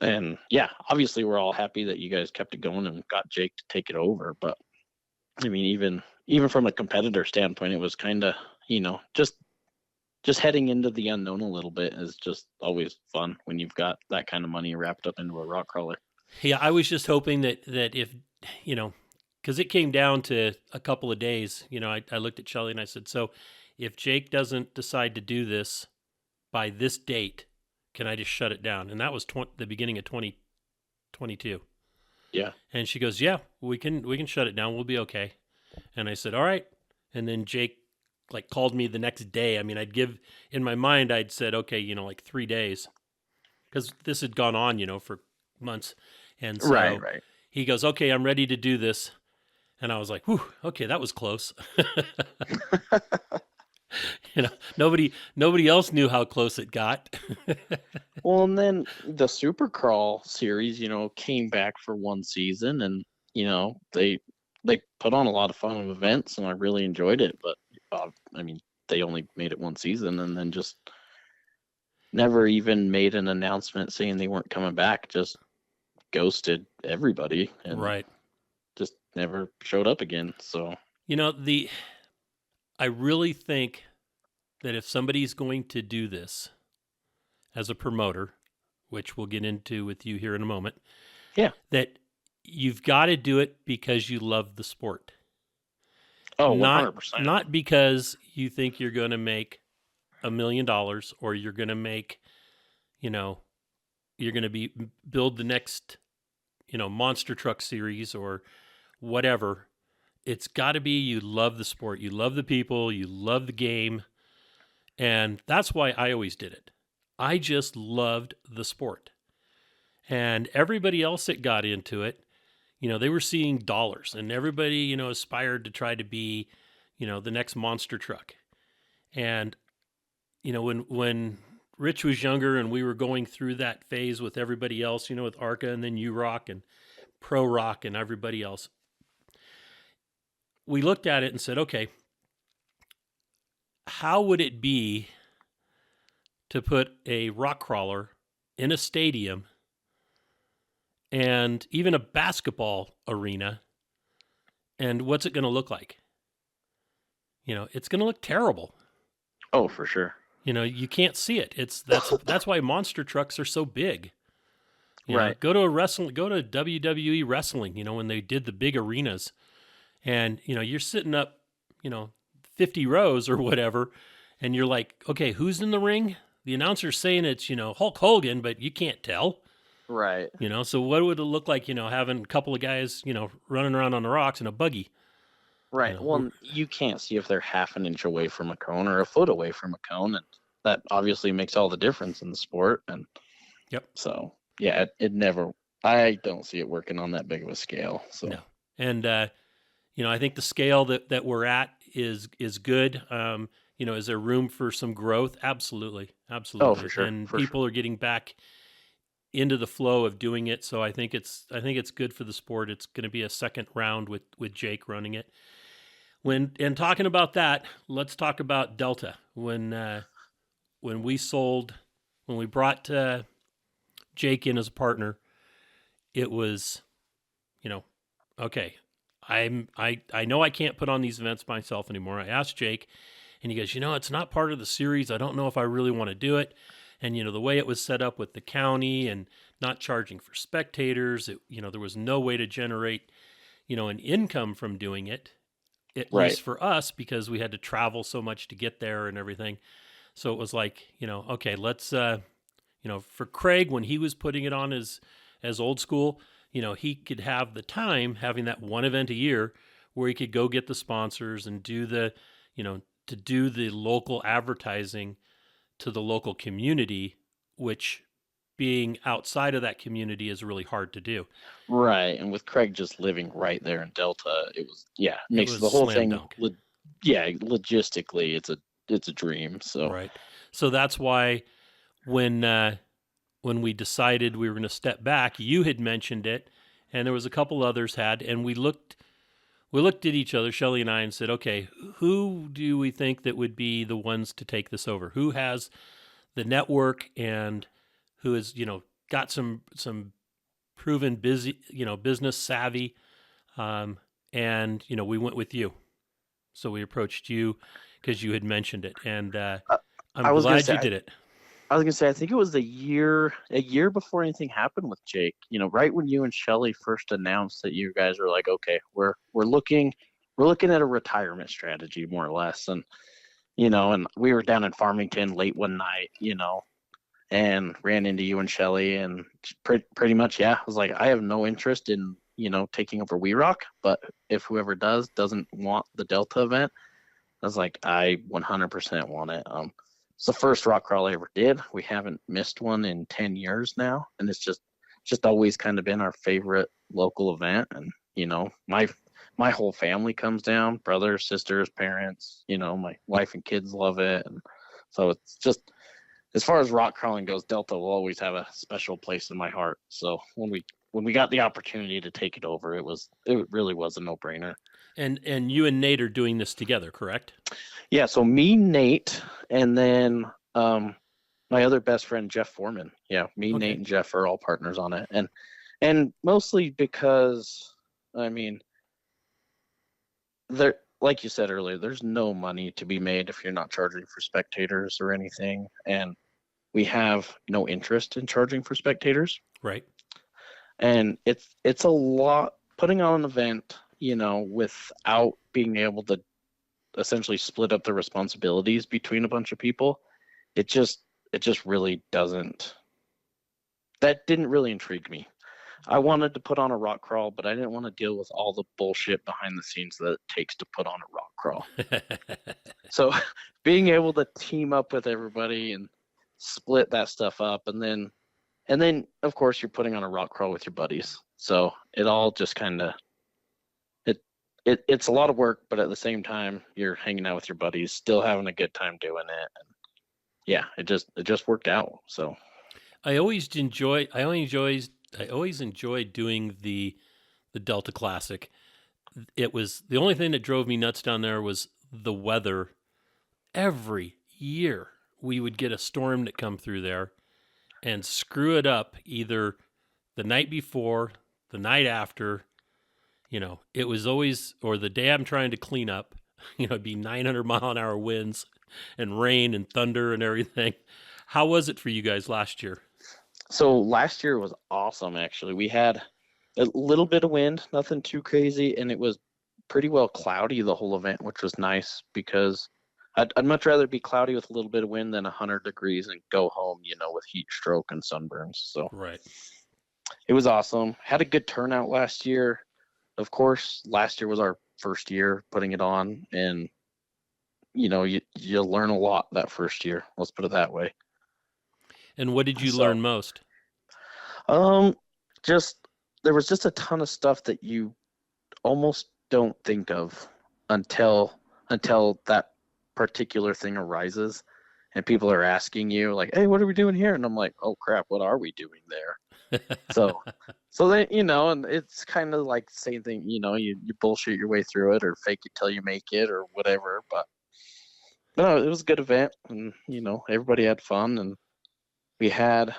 and yeah, obviously we're all happy that you guys kept it going and got Jake to take it over. But I mean, even from a competitor standpoint, it was kind of, you know, just heading into the unknown a little bit is just always fun when you've got that kind of money wrapped up into a rock crawler. Yeah, I was just hoping that if, you know, because it came down to a couple of days, you know, I looked at Shelly and I said, "So if Jake doesn't decide to do this by this date, can I just shut it down?" And that was the beginning of 2022. Yeah. And she goes, "Yeah, we can shut it down. We'll be okay." And I said, "All right." And then Jake like called me the next day. I mean, in my mind, I'd said, okay, you know, like 3 days, because this had gone on, you know, for months. And so Right. he goes, "Okay, I'm ready to do this." And I was like, "Whew, okay, that was close." You know, nobody else knew how close it got. Well, and then the Super Crawl series, you know, came back for one season, and you know they put on a lot of fun events, and I really enjoyed it. But I mean, they only made it one season, and then just never even made an announcement saying they weren't coming back. Just ghosted everybody, and Right. just never showed up again. So You know, I really think that if somebody's going to do this as a promoter, which we'll get into with you here in a moment, yeah. that you've got to do it because you love the sport. Oh, not 100%. not because you think you're going to make $1 million, or you're going to make, you know, you're going to build the next, you know, monster truck series or whatever. It's got to be you love the sport, you love the people, you love the game. And that's why I always did it. I just loved the sport. And everybody else that got into it, you know, they were seeing dollars, and everybody, you know, aspired to try to be, you know, the next monster truck. And, you know, when Rich was younger and we were going through that phase with everybody else, you know, with Arca and then U-Rock and Pro Rock and everybody else, we looked at it and said, okay, how would it be to put a rock crawler in a stadium and even a basketball arena, and what's it going to look like? You know, it's going to look terrible. Oh, for sure. You know, you can't see it. That's why monster trucks are so big. You know, Right. go to WWE wrestling, you know, when they did the big arenas, and, you know, you're sitting up, you know, 50 rows or whatever, and you're like, okay, who's in the ring? The announcer's saying it's, you know, Hulk Hogan, but you can't tell. Right. You know, so what would it look like, you know, having a couple of guys, you know, running around on the rocks in a buggy? Right. You know, Well, you can't see if they're half an inch away from a cone or a foot away from a cone, and that obviously makes all the difference in the sport. And Yep. So it never. I don't see it working on that big of a scale. So no. And I think the scale that we're at is good. Is there room for some growth? Absolutely. Oh, for Absolutely. sure. And For sure. people are getting back into the flow of doing it. So I think it's good for the sport. It's going to be a second round with Jake running it. And talking about that, let's talk about Delta. When we brought Jake in as a partner, it was, okay, I know I can't put on these events myself anymore. I asked Jake, and he goes, it's not part of the series. I don't know if I really want to do it. And, the way it was set up with the county and not charging for spectators, there was no way to generate, an income from doing it, at Right. least for us, because we had to travel so much to get there and everything. So it was like, okay, let's, for Craig, when he was putting it on as old school, he could have the time having that one event a year where he could go get the sponsors and do the, to do the local advertising to the local community, which being outside of that community is really hard to do. Right. And with Craig just living right there in Delta, it was, makes was the whole slam thing, dunk. logistically, it's a dream. So, Right. So that's why when we decided we were going to step back, you had mentioned it, and there was a couple others had, and we looked at each other, Shelley and I, and said, okay, who do we think that would be the ones to take this over? Who has the network and who has, got some proven business savvy? And, we went with you. So we approached you because you had mentioned it, and I'm glad you did it. I was gonna say, I think it was a year before anything happened with Jake. Right when you and Shelley first announced that you guys were like, okay, we're looking at a retirement strategy, more or less, and and we were down in Farmington late one night, and ran into you and Shelley, and pretty much, I was like, I have no interest in taking over We Rock, but if whoever doesn't want the Delta event, I was like, I 100% want it. It's the first rock crawl I ever did. We haven't missed one in 10 years now, and it's just always kind of been our favorite local event. And my whole family comes down, brothers, sisters, parents. My wife and kids love it, and so it's just, as far as rock crawling goes, Delta will always have a special place in my heart. So when we got the opportunity to take it over, it really was a no-brainer. And you and Nate are doing this together, correct? Yeah, so me, Nate, and then my other best friend, Jeff Foreman. Yeah, me, Okay. Nate, and Jeff are all partners on it. And mostly because, there, like you said earlier, there's no money to be made if you're not charging for spectators or anything. And we have no interest in charging for spectators. Right. And it's a lot putting on an event, without being able to essentially split up the responsibilities between a bunch of people. It just really doesn't. That didn't really intrigue me. I wanted to put on a rock crawl, but I didn't want to deal with all the bullshit behind the scenes that it takes to put on a rock crawl. So being able to team up with everybody and split that stuff up, and then of course you're putting on a rock crawl with your buddies. So it all just kind of, it's a lot of work, but at the same time you're hanging out with your buddies, still having a good time doing it. And yeah, it just worked out. So I always enjoyed doing the Delta Classic. It was the only thing that drove me nuts down there was the weather. Every year we would get a storm that come through there and screw it up either the night before, the night after. It was always, or the day I'm trying to clean up, it'd be 900-mile-an-hour winds and rain and thunder and everything. How was it for you guys last year? So last year was awesome, actually. We had a little bit of wind, nothing too crazy, and it was pretty well cloudy the whole event, which was nice because I'd much rather be cloudy with a little bit of wind than 100 degrees and go home, with heat stroke and sunburns. So Right. It was awesome. Had a good turnout last year. Of course, last year was our first year putting it on, and you learn a lot that first year. Let's put it that way. And what did you learn most? Just there was just a ton of stuff that you almost don't think of until that particular thing arises and people are asking you like, hey, what are we doing here? And I'm like, oh crap, what are we doing there? So then, and it's kind of like the same thing, you bullshit your way through it or fake it till you make it or whatever. But no, it was a good event, and everybody had fun, and we had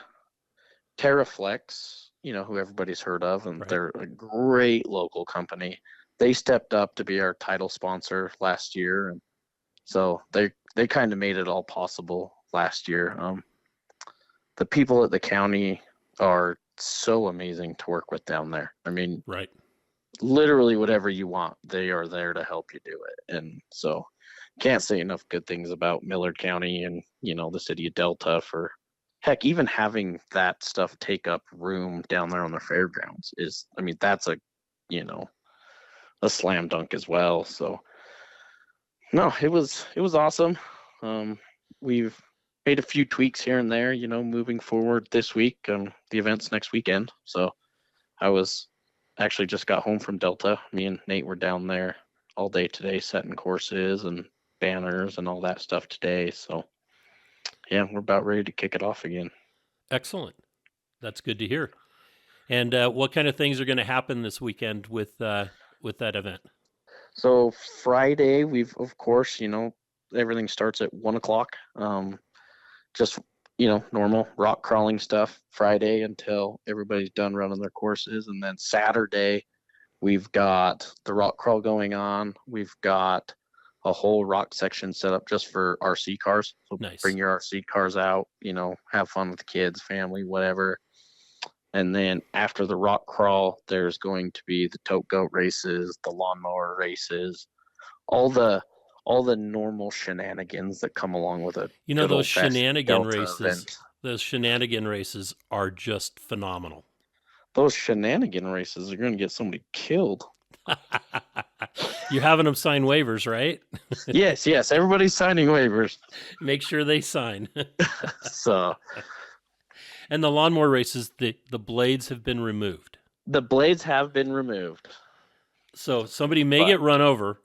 Terraflex, who everybody's heard of, and Right. they're a great local company. They stepped up to be our title sponsor last year, and so they kind of made it all possible last year. The people at the county are so amazing to work with down there. I mean, Right. literally whatever you want, they are there to help you do it. And so can't say enough good things about Millard County and, the city of Delta for heck, even having that stuff take up room down there on the fairgrounds is, I mean, that's a slam dunk as well. So no, it was awesome. We've made a few tweaks here and there, moving forward this week. The event's next weekend. So I was actually just got home from Delta. Me and Nate were down there all day today, setting courses and banners and all that stuff today. So yeah, we're about ready to kick it off again. Excellent. That's good to hear. And what kind of things are going to happen this weekend with that event? So Friday, we've of course, everything starts at 1:00. Just normal rock crawling stuff Friday until everybody's done running their courses, and then Saturday we've got the rock crawl going on. We've got a whole rock section set up just for RC cars. So Nice. Bring your RC cars out, have fun with the kids, family, whatever. And then after the rock crawl, there's going to be the tote goat races, the lawnmower races, all the normal shenanigans that come along with it. Those shenanigan races. Those shenanigan races are just phenomenal. Those shenanigan races are going to get somebody killed. You're having them sign waivers, right? Yes. Everybody's signing waivers. Make sure they sign. So. And the lawnmower races, the blades have been removed. The blades have been removed. So somebody may get run over,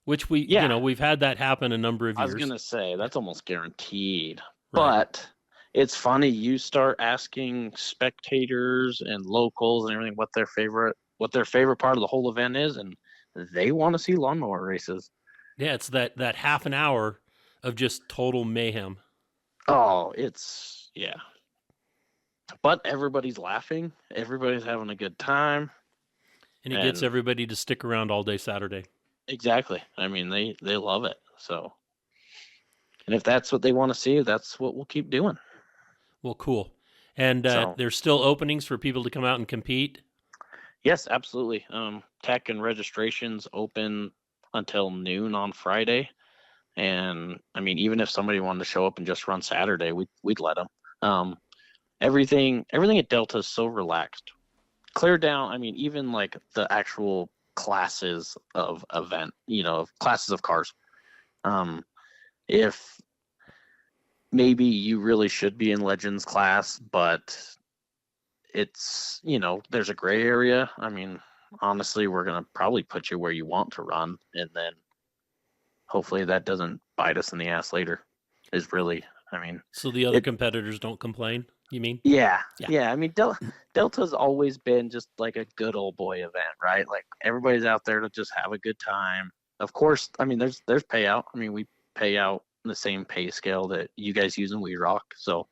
which we've had that happen a number of years. I was going to say, that's almost guaranteed. Right. But it's funny, you start asking spectators and locals and everything what their favorite part of the whole event is, and they want to see lawnmower races. Yeah, it's that half an hour of just total mayhem. Oh, yeah. But everybody's laughing. Everybody's having a good time. And it gets everybody to stick around all day Saturday. Exactly. I mean, they love it. So, and if that's what they want to see, that's what we'll keep doing. Well, cool. And there's still openings for people to come out and compete? Yes, absolutely. Tech and registrations open until noon on Friday. And, I mean, even if somebody wanted to show up and just run Saturday, we'd let them. Everything at Delta is so relaxed. Clear down, I mean, even like the actual classes of event, classes of cars. If maybe you really should be in Legends class, but it's, there's a gray area. I mean, honestly, we're going to probably put you where you want to run, and then hopefully that doesn't bite us in the ass later, is really, I mean. So the other competitors don't complain, you mean? Yeah. I mean, Delta's always been just like a good old boy event, right? Like everybody's out there to just have a good time. Of course, I mean, there's payout. I mean, we pay out the same pay scale that you guys use in We Rock. So,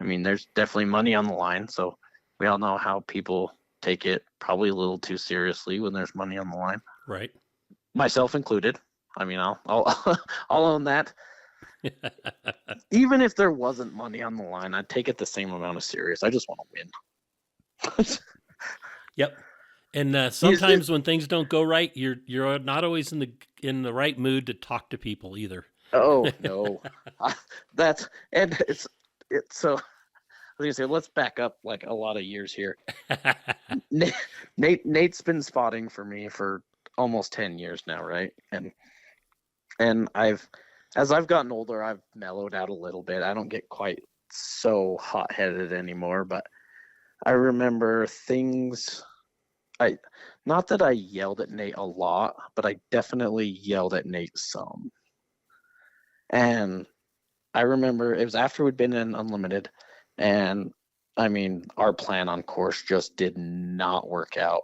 I mean, there's definitely money on the line. So we all know how people take it probably a little too seriously when there's money on the line. Right. Myself included. I mean, I'll I'll own that. Even if there wasn't money on the line, I'd take it the same amount of serious. I just want to win. Yep. And sometimes when things don't go right, you're not always in the right mood to talk to people either. Oh no, it's so. I was gonna say, let's back up like a lot of years here. Nate's been spotting for me for almost 10 years now, right? And as I've gotten older, I've mellowed out a little bit. I don't get quite so hot-headed anymore, but I remember things. Not that I yelled at Nate a lot, but I definitely yelled at Nate some. And I remember it was after we'd been in Unlimited, and I mean, our plan on course just did not work out.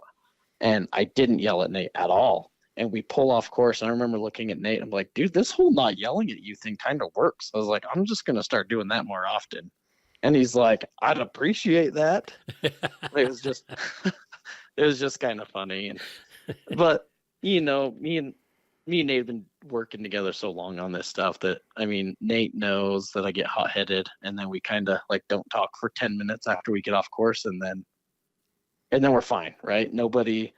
And I didn't yell at Nate at all. And we pull off course. And I remember looking at Nate. I'm like, dude, this whole not yelling at you thing kind of works. I was like, I'm just going to start doing that more often. And he's like, I'd appreciate that. It was just, it was just kind of funny. But, you know, me and Nate have been working together so long on this stuff that, I mean, Nate knows that I get hot-headed, and then we kind of like don't talk for 10 minutes after we get off course, and then we're fine, right? Nobody's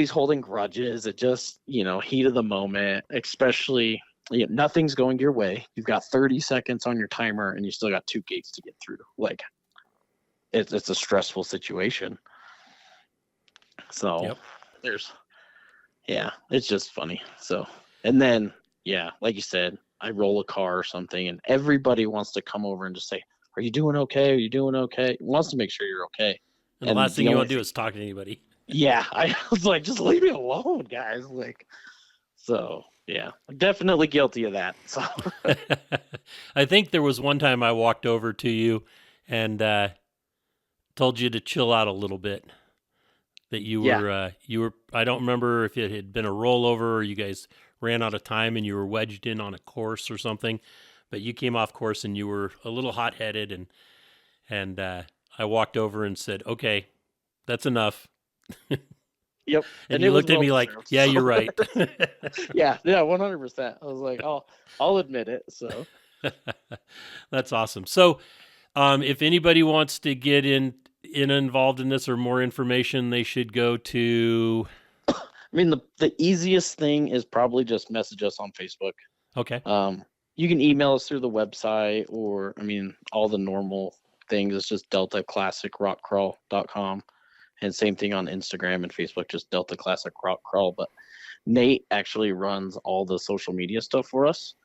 holding grudges. It just, you know, heat of the moment, especially, you know, nothing's going your way. You've got 30 seconds on your timer and you still got 2 gates to get through. Like, it's a stressful situation. So it's just funny. So, and then, yeah, like you said, I roll a car or something and everybody wants to come over and just say, are you doing okay? Are you doing okay? Wants to make sure you're okay. And the last thing you want to do is talk to anybody. Yeah, I was like, just leave me alone, guys. Like, so yeah, I'm definitely guilty of that. So I think there was one time I walked over to you and told you to chill out a little bit. That you were. I don't remember if it had been a rollover or you guys ran out of time and you were wedged in on a course or something. But you came off course and you were a little hot-headed, and I walked over and said, "Okay, that's enough." Yep. And you looked at me like, "Yeah, you're right." yeah, 100%. I was like, I'll admit it. So that's awesome. So, if anybody wants to get involved in this or more information, they should go to. I mean, the easiest thing is probably just message us on Facebook. Okay. You can email us through the website, or I mean, all the normal things. It's just deltaclassicrockcrawl.com. And same thing on Instagram and Facebook, just Delta Classic Rock Crawl. But Nate actually runs all the social media stuff for us.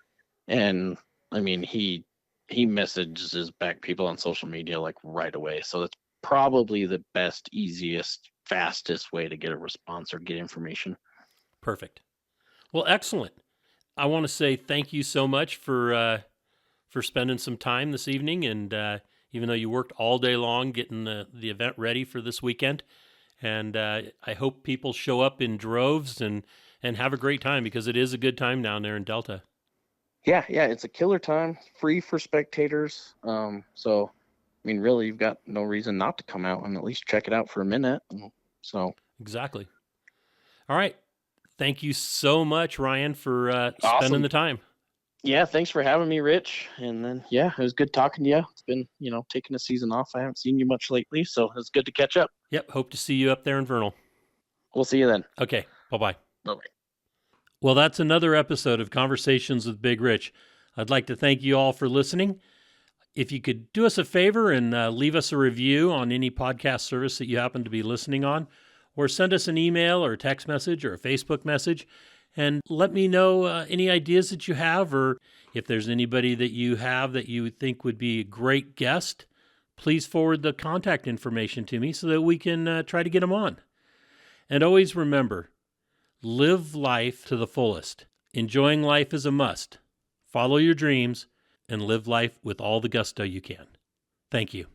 And I mean, he messages back people on social media like right away. So that's probably the best, easiest, fastest way to get a response or get information. Perfect. Well, excellent. I want to say thank you so much for spending some time this evening, and even though you worked all day long getting the event ready for this weekend. And I hope people show up in droves and have a great time, because it is a good time down there in Delta. Yeah, it's a killer time, free for spectators. So, I mean, really, you've got no reason not to come out and at least check it out for a minute. So exactly. All right. Thank you so much, Ryan, for spending the time. Yeah, thanks for having me, Rich. And then, yeah, it was good talking to you. It's been, taking a season off. I haven't seen you much lately, so it's good to catch up. Yep, hope to see you up there in Vernal. We'll see you then. Okay, bye-bye. Bye-bye. Well, that's another episode of Conversations with Big Rich. I'd like to thank you all for listening. If you could do us a favor and leave us a review on any podcast service that you happen to be listening on, or send us an email or a text message or a Facebook message, and let me know any ideas that you have, or if there's anybody that you have that you think would be a great guest, please forward the contact information to me so that we can try to get them on. And always remember, live life to the fullest. Enjoying life is a must. Follow your dreams and live life with all the gusto you can. Thank you.